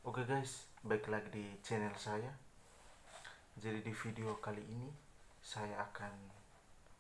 Oke guys, balik lagi di channel saya. Jadi di video kali ini saya akan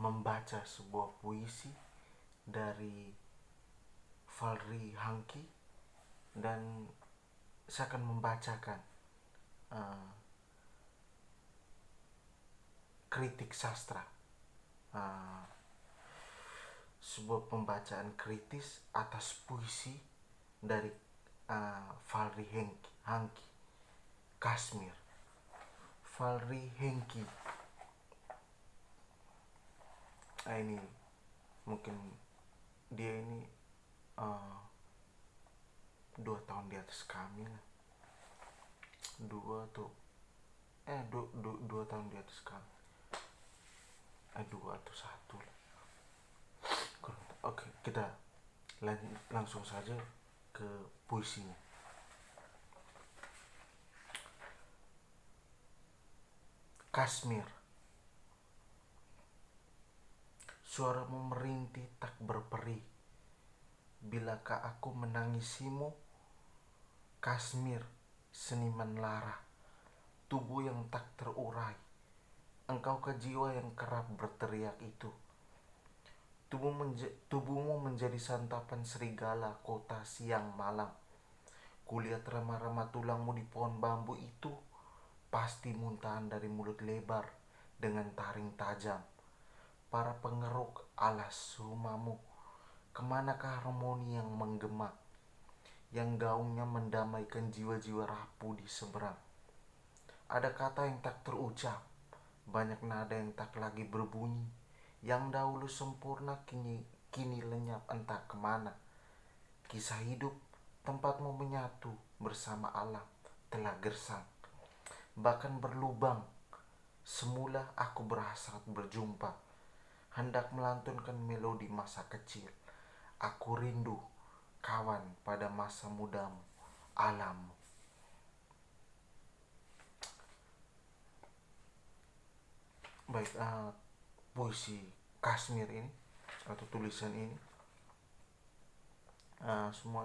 membaca sebuah puisi dari Valri Hangki, dan saya akan membacakan uh, kritik sastra, uh, sebuah pembacaan kritis atas puisi dari Valri Hangki, Kashmir. Valri Hangki, ini mungkin dia ini uh, 2 tahun di atas kami lah. 2 tahun di atas kami. 2 atau 1 lah. Oke, kita langsung saja ke puisinya. Kashmir. Suaramu merintih tak berperi. Bilakah aku menangisimu? Kashmir, seniman lara, tubuh yang tak terurai. Engkau ke jiwa yang kerap berteriak itu. Tubuhmu menjadi santapan serigala kota siang malam. Kulihat remah-remah tulangmu di pohon bambu itu, pasti muntahan dari mulut lebar dengan taring tajam. Para pengeruk alas rumahmu, kemanakah harmoni yang menggema, yang gaungnya mendamaikan jiwa-jiwa rapuh di seberang. Ada kata yang tak terucap, banyak nada yang tak lagi berbunyi, yang dahulu sempurna kini lenyap entah kemana. Kisah hidup tempatmu menyatu bersama alam telah gersang, bahkan berlubang. Semula aku berhasrat berjumpa, hendak melantunkan melodi masa kecil. Aku rindu kawan pada masa mudamu, alammu. Baik, puisi Kashmir ini atau tulisan ini, semua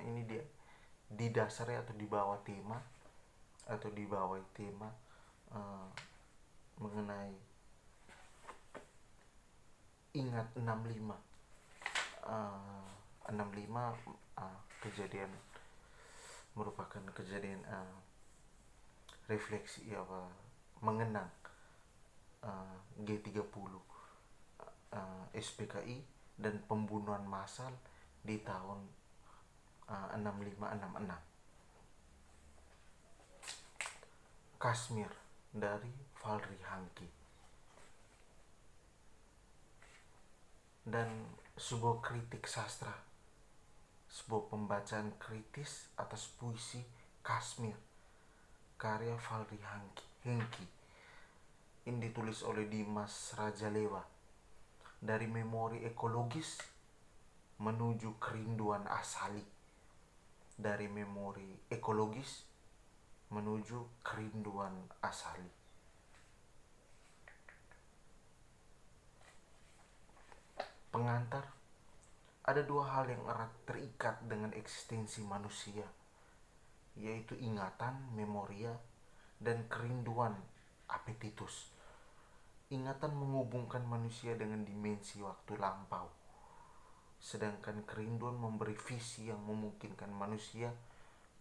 ini dia didasari atau dibawa tema uh, mengenai ingat 65. 65 kejadian, merupakan kejadian refleksi mengenang G30, SPKI dan pembunuhan massal di tahun 6566. Kashmir dari Valri Hangki. Dan sebuah kritik sastra, sebuah pembacaan kritis atas puisi Kashmir karya Valri Hangki. Ini ditulis oleh Dimas Rajalewa. Dari memori ekologis menuju kerinduan asali. Dari memori ekologis menuju kerinduan asali. Pengantar, ada 2 hal yang erat terikat dengan eksistensi manusia, yaitu ingatan, memoria, dan kerinduan, appetitus. Ingatan menghubungkan manusia dengan dimensi waktu lampau, sedangkan kerinduan memberi visi yang memungkinkan manusia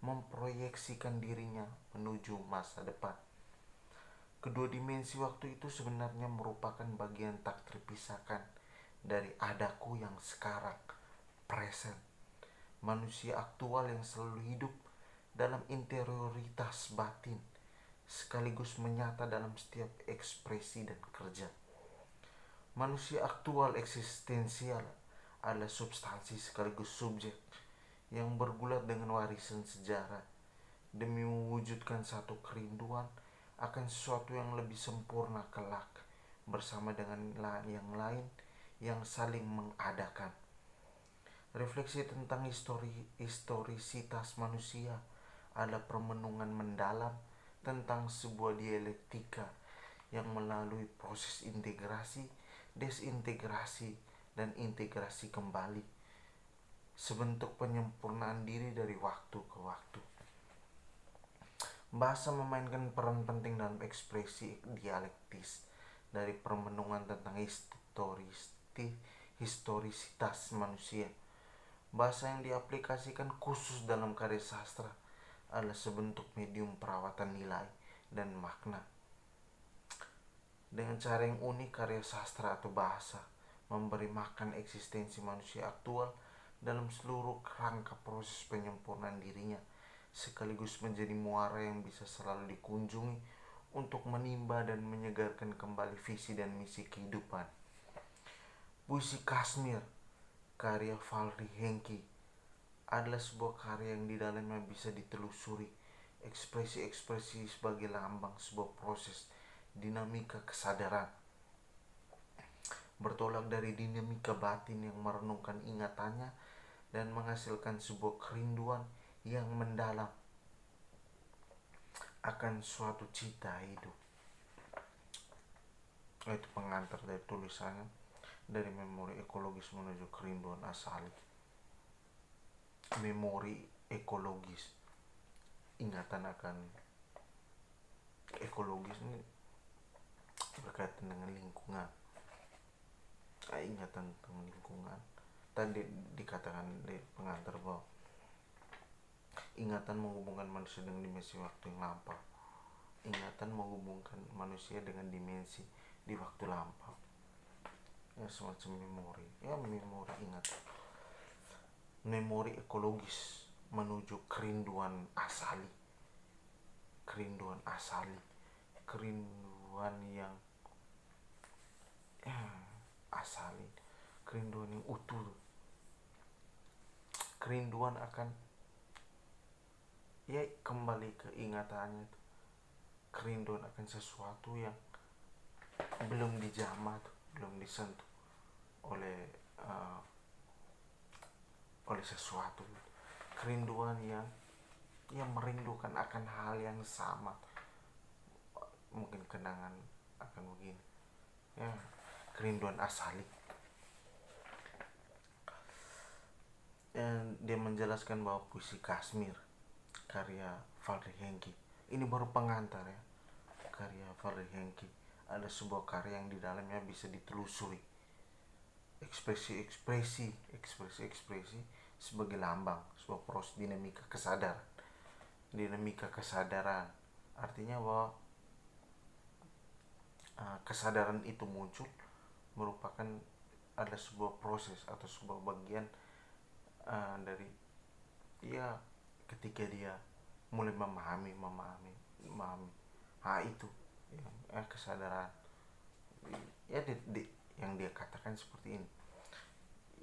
memproyeksikan dirinya menuju masa depan. Kedua dimensi waktu itu sebenarnya merupakan bagian tak terpisahkan dari adaku yang sekarang, present. Manusia aktual yang selalu hidup dalam interioritas batin, sekaligus menyata dalam setiap ekspresi dan kerja. Manusia aktual eksistensial adalah substansi sekaligus subjek yang bergulat dengan warisan sejarah demi mewujudkan satu kerinduan akan sesuatu yang lebih sempurna kelak bersama dengan yang lain yang saling mengadakan. Refleksi tentang historisitas manusia adalah permenungan mendalam tentang sebuah dialektika yang melalui proses integrasi, desintegrasi, dan integrasi kembali, sebentuk penyempurnaan diri dari waktu ke waktu. Bahasa memainkan peran penting dalam ekspresi dialektis dari permenungan tentang historisitas manusia. Bahasa yang diaplikasikan khusus dalam karya sastra adalah sebentuk medium perawatan nilai dan makna. Dengan cara yang unik, karya sastra atau bahasa memberi makan eksistensi manusia aktual dalam seluruh rangka proses penyempurnaan dirinya, sekaligus menjadi muara yang bisa selalu dikunjungi untuk menimba dan menyegarkan kembali visi dan misi kehidupan. Puisi Kashmir, karya Valery Henke, adalah sebuah karya yang di dalamnya bisa ditelusuri ekspresi-ekspresi sebagai lambang sebuah proses dinamika kesadaran, bertolak dari dinamika batin yang merenungkan ingatannya dan menghasilkan sebuah kerinduan yang mendalam akan suatu cita hidup. Itu pengantar dari tulisannya, dari memori ekologis menuju kerinduan asali. Memori ekologis, ingatan akan ekologis ini berkaitan dengan lingkungan. Ingatan tentang lingkungan. Tadi dikatakan di pengantar bahwa ingatan menghubungkan manusia dengan dimensi waktu yang lampau. Ingatan menghubungkan manusia dengan dimensi di waktu lampau. Ya, semacam memori. Ya, memori ingatan. Memori ekologis menuju kerinduan asali. Kerinduan asali. Kerinduan yang asali. Kerinduan yang utuh. Kerinduan akan kembali ke ingatannya itu. Kerinduan akan sesuatu yang belum dijamah, belum disentuh oleh sesuatu. Kerinduan yang merindukan akan hal yang sama. Mungkin kenangan akan begini. Ya, kerinduan asali. Dan dia menjelaskan bahwa puisi Kashmir, karya Valery Henke, ini baru pengantar ya. Karya Valery Henke ada sebuah karya yang di dalamnya bisa ditelusuri ekspresi sebagai lambang sebuah proses dinamika kesadaran. Artinya bahwa kesadaran itu muncul merupakan ada sebuah proses atau sebuah bagian dari ketika dia mulai memahami itu kesadaran yang dia katakan seperti ini.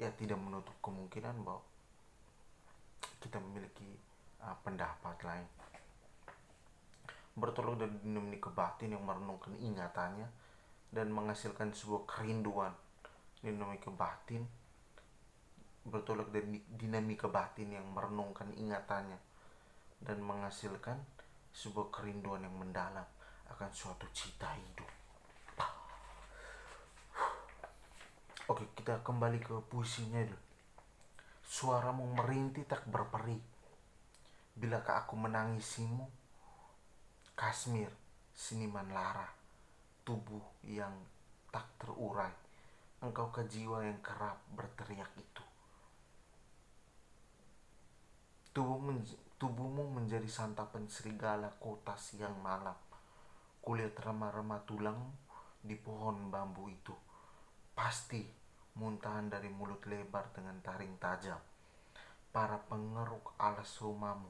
Ya, tidak menutup kemungkinan bahwa kita memiliki pendapat lain, bertolak dari dinamika batin yang merenungkan ingatannya dan menghasilkan sebuah kerinduan. Dinamika batin bertolak dari dinamika batin yang merenungkan ingatannya dan menghasilkan sebuah kerinduan yang mendalam akan suatu cita hidup. Oke, kita kembali ke puisinya dulu. Suaramu merintih tak berperi, bilakah aku menangisimu? Kashmir, seniman lara, tubuh yang tak terurai, engkau ke jiwa yang kerap berteriak itu. Tubuhmu menjadi santapan serigala kota siang malam. Kulihat remah-remah tulangmu di pohon bambu itu. Pasti muntahan dari mulut lebar dengan taring tajam. Para pengeruk alas rumahmu.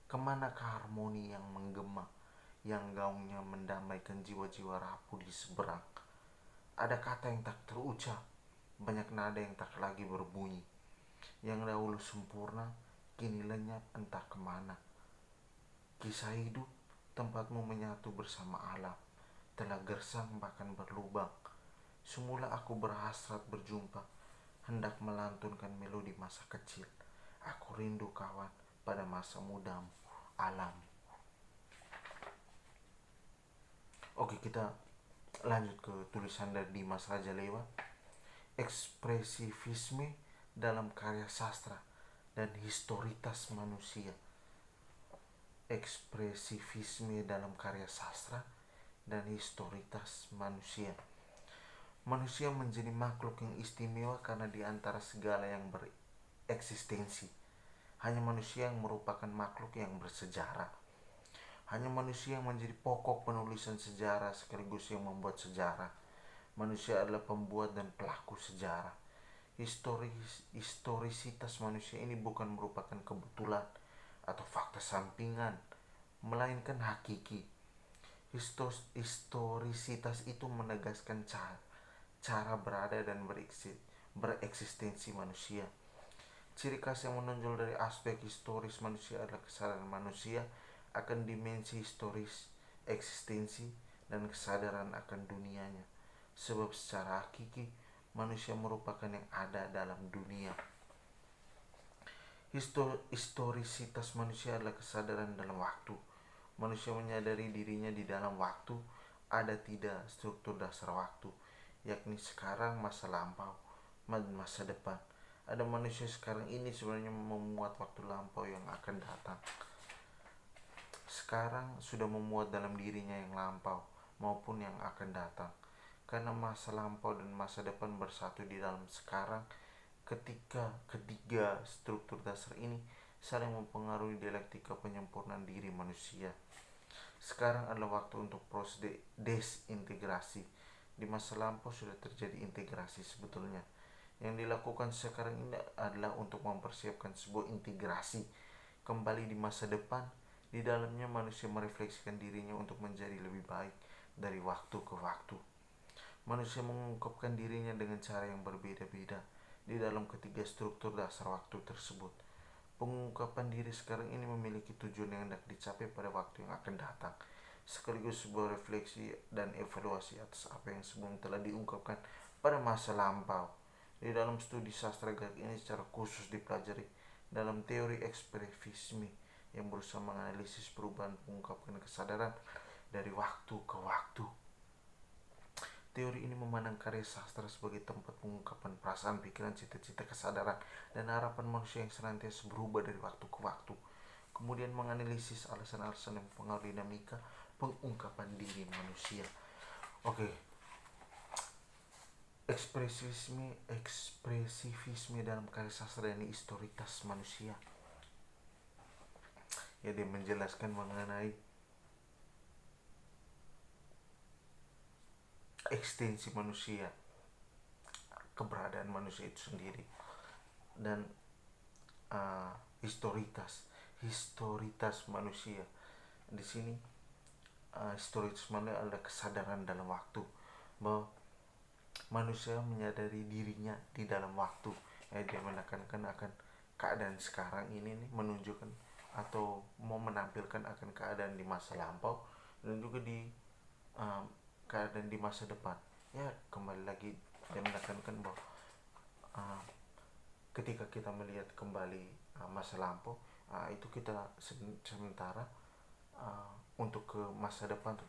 Kemanakah harmoni yang menggema, yang gaungnya mendamaikan jiwa-jiwa rapuh di seberang? Ada kata yang tak terucap, banyak nada yang tak lagi berbunyi. Yang dahulu sempurna, kini lenyap entah kemana. Kisah hidup, tempatmu menyatu bersama alam, telah gersang bahkan berlubang. Semula aku berhasrat berjumpa, hendak melantunkan melodi masa kecil. Aku rindu kawan pada masa mudamu, alam. Oke, kita lanjut ke tulisan dari Dimas Raja Lewa. Ekspresivisme dalam karya sastra dan historitas manusia. ekspresivisme dalam karya sastra, dan historitas manusia. Manusia menjadi makhluk yang istimewa karena di antara segala yang bereksistensi, hanya manusia yang merupakan makhluk yang bersejarah. Hanya manusia yang menjadi pokok penulisan sejarah sekaligus yang membuat sejarah. Manusia adalah pembuat dan pelaku sejarah. Historisitas manusia ini bukan merupakan kebetulan atau fakta sampingan, melainkan hakiki. Historisitas itu menegaskan cara berada dan bereksistensi manusia. Ciri khas yang menonjol dari aspek historis manusia adalah kesadaran manusia akan dimensi historis eksistensi dan kesadaran akan dunianya. Sebab secara hakiki manusia merupakan yang ada dalam dunia. Historisitas manusia adalah kesadaran dalam waktu. Manusia menyadari dirinya di dalam waktu, ada tidak struktur dasar waktu, yakni sekarang, masa lampau, masa depan. Ada manusia sekarang ini sebenarnya memuat waktu lampau yang akan datang. Sekarang sudah memuat dalam dirinya yang lampau maupun yang akan datang. Karena masa lampau dan masa depan bersatu di dalam sekarang, ketika ketiga struktur dasar ini saling mempengaruhi dialektika penyempurnaan diri manusia. Sekarang adalah waktu untuk proses desintegrasi. Di masa lampau sudah terjadi integrasi sebetulnya. Yang dilakukan sekarang ini adalah untuk mempersiapkan sebuah integrasi kembali di masa depan. Di dalamnya manusia merefleksikan dirinya untuk menjadi lebih baik dari waktu ke waktu. Manusia mengungkapkan dirinya dengan cara yang berbeda-beda di dalam ketiga struktur dasar waktu tersebut. Pengungkapan diri sekarang ini memiliki tujuan yang hendak dicapai pada waktu yang akan datang, sekaligus sebuah refleksi dan evaluasi atas apa yang sebelum telah diungkapkan pada masa lampau. Di dalam studi sastra gerak ini secara khusus dipelajari dalam teori ekspresivisme yang berusaha menganalisis perubahan pengungkapan kesadaran dari waktu ke waktu. Teori ini memandang karya sastra sebagai tempat pengungkapan perasaan, pikiran, cita-cita, kesadaran, dan harapan manusia yang senantiasa berubah dari waktu ke waktu. Kemudian menganalisis alasan-alasan yang mempengaruhi dinamika pengungkapan diri manusia. Oke. Ekspresivisme dalam karya sastra dan historitas manusia. Ya, dia menjelaskan mengenai ekstensi manusia, keberadaan manusia itu sendiri, dan historitas manusia. Di sini historitas manusia adalah kesadaran dalam waktu, bahwa manusia menyadari dirinya di dalam waktu. Dia menekankan akan keadaan sekarang ini nih, menunjukkan atau mau menampilkan akan keadaan di masa lampau dan juga di keadaan di masa depan. Ya, kembali lagi dia menekankan bahwa ketika kita melihat kembali masa lampau, itu kita sementara untuk ke masa depan tuh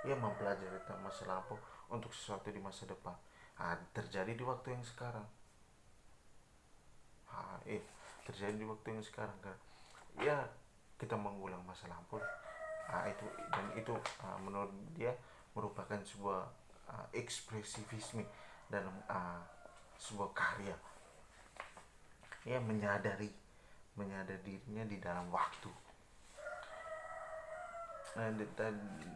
ya mempelajari tentang masa lampau untuk sesuatu di masa depan terjadi di waktu yang sekarang. Terjadi di waktu yang sekarang kan. Ya, kita mengulang masa lampau. Itu dan itu menurut dia merupakan sebuah ekspresivisme dalam sebuah karya. Ya, menyadari dirinya di dalam waktu.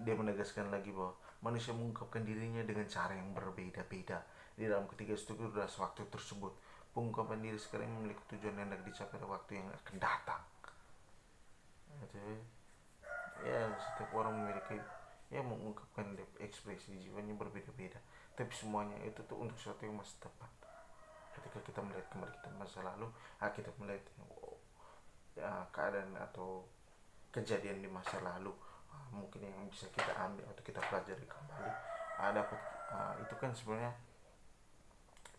Dia menegaskan lagi bahwa manusia mengungkapkan dirinya dengan cara yang berbeda-beda di dalam ketiga struktur dasar waktu tersebut. Pengungkapan diri sekarang memiliki tujuan yang hendak dicapai pada waktu yang akan datang. Ya, setiap orang memiliki mengungkapkan ekspresi jiwanya berbeda-beda, tapi semuanya itu tuh untuk sesuatu yang masa depan. Ketika kita melihat kembali kita masa lalu, kita melihat keadaan atau kejadian di masa lalu, mungkin yang bisa kita ambil atau kita pelajari kembali, dapat itu kan sebenarnya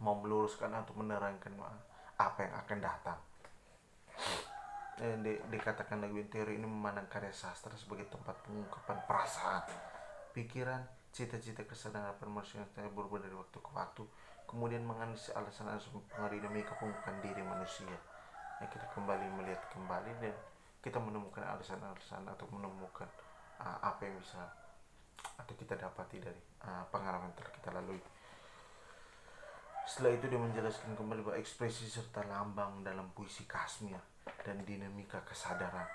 mau meluruskan atau menerangkan apa yang akan datang. Dikatakan lagi teori ini memandang karya sastra sebagai tempat pengungkapan perasaan, pikiran, cita-cita, kesadaran manusia yang berubah dari waktu ke waktu, kemudian menganalisis alasan-alasan mempengaruhi dinamika pengungkapan diri manusia. Kita kembali melihat kembali dan kita menemukan alasan-alasan atau menemukan apa yang bisa atau kita dapati dari pengalaman yang telah kita lalui. Setelah itu dia menjelaskan kembali bahwa ekspresi serta lambang dalam puisi Kashmir dan dinamika kesadaran.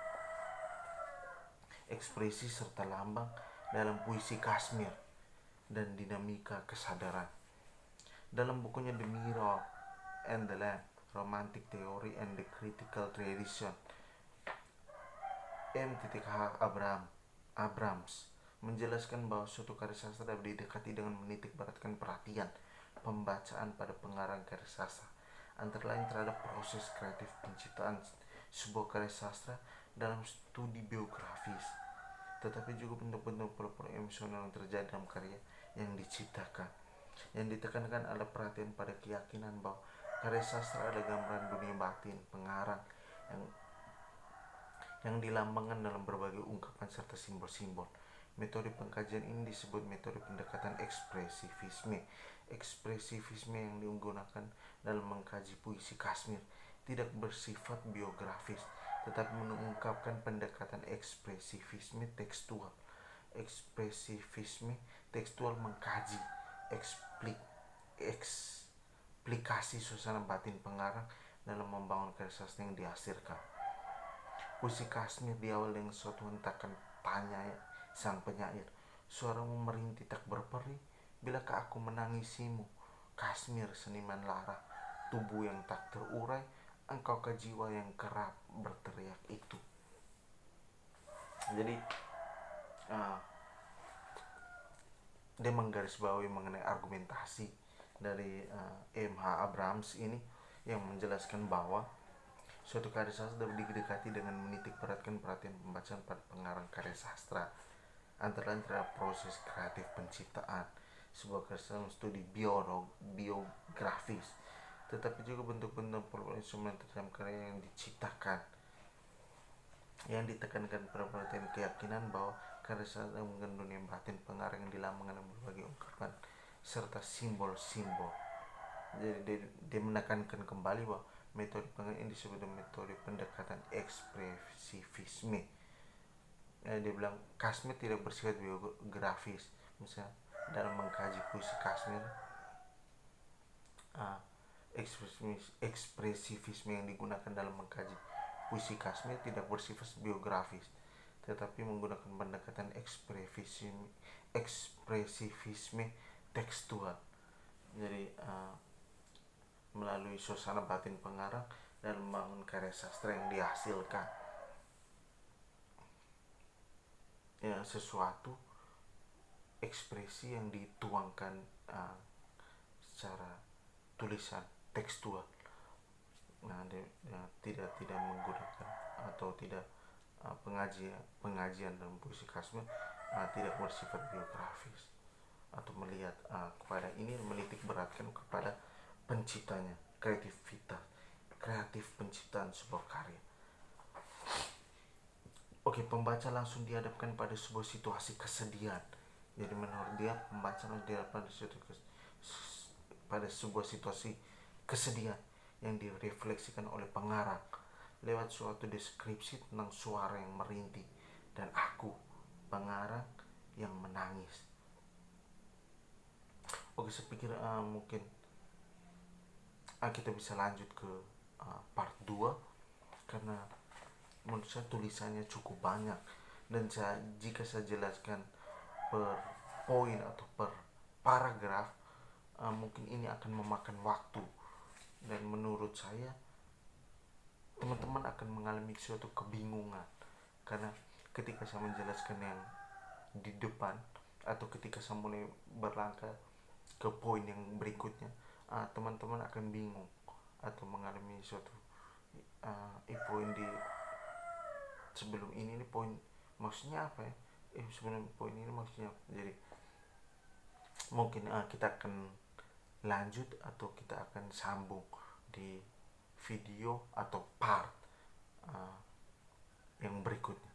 Ekspresi serta lambang dalam puisi Kashmir dan dinamika kesadaran. Dalam bukunya The Mirror and the Lamp, Romantic Theory and the Critical Tradition, M.H. Abrams menjelaskan bahwa suatu karya sastra dapat didekati dengan menitik beratkan perhatian pembacaan pada pengarang karya sastra, antara lain terhadap proses kreatif penciptaan sebuah karya sastra dalam studi biografis, tetapi juga bentuk-bentuk pola-pola emosional yang terjadi dalam karya yang diciptakan. Yang ditekankan adalah perhatian pada keyakinan bahwa karya sastra adalah gambaran dunia batin pengarang yang dilambangkan dalam berbagai ungkapan serta simbol-simbol. Metode pengkajian ini disebut metode pendekatan ekspresivisme. Ekspresivisme yang digunakan dalam mengkaji puisi Kashmir tidak bersifat biografis, tetapi mengungkapkan pendekatan ekspresivisme tekstual. Ekspresivisme tekstual mengkaji eksplikasi suasana batin pengarang dalam membangun karya sastra yang dihasilkan. Puisi Kashmir diawali dengan suatu hentakan tanya sang penyair. Suaramu merintih tak berperi, bilakah aku menangisimu? Kashmir seniman lara, tubuh yang tak terurai, engkaukah jiwa yang kerap berteriak itu. Jadi dia menggarisbawahi mengenai argumentasi dari M.H. Abrams ini yang menjelaskan bahwa suatu karya sastra dapat didekati dengan menitik beratkan perhatian pembacaan pada pengarang karya sastra, antara lain terhadap proses kreatif penciptaan sebuah karya sastra studi biografis, tetapi juga bentuk-bentuk pola instrumen dalam karya yang diciptakan, yang ditekankan pada perhatian keyakinan bahwa karya sastra mengandung dunia batin pengarang yang dilambangkan dengan berbagai ungkapan serta simbol-simbol. Jadi dia menekankan kembali bahwa metode pengarang ini disebut metode pendekatan ekspresivisme. Dia bilang Kashmir tidak bersifat biografis. Misalnya dalam mengkaji puisi Kashmir, ekspresivisme yang digunakan dalam mengkaji puisi Kashmir tidak bersifat biografis, tetapi menggunakan pendekatan ekspresivisme tekstual. Jadi melalui suasana batin pengarang dan membangun karya sastra yang dihasilkan. Ya, sesuatu ekspresi yang dituangkan secara tulisan tekstual. Nah, dia tidak menggunakan atau tidak pengajian dalam puisi Kashmir tidak bersifat biografis atau melihat kepada ini menitik beratkan kepada penciptanya, kreatif penciptaan sebuah karya. Oke, pembaca langsung dihadapkan pada sebuah situasi kesedihan. Jadi menurut dia pembaca langsung dihadapkan pada sebuah situasi kesedihan yang direfleksikan oleh pengarang lewat suatu deskripsi tentang suara yang merintih dan aku, pengarang yang menangis. Oke, saya pikir mungkin kita bisa lanjut ke part 2 karena menurut saya tulisannya cukup banyak dan jika saya jelaskan per poin atau per paragraf mungkin ini akan memakan waktu dan menurut saya teman-teman akan mengalami suatu kebingungan karena ketika saya menjelaskan yang di depan atau ketika saya mulai berlangkah ke poin yang berikutnya, teman-teman akan bingung atau mengalami suatu poin di sebelum ini poin maksudnya apa ya, sebelum poin ini maksudnya apa. Jadi mungkin kita akan lanjut atau kita akan sambung di video atau part yang berikutnya.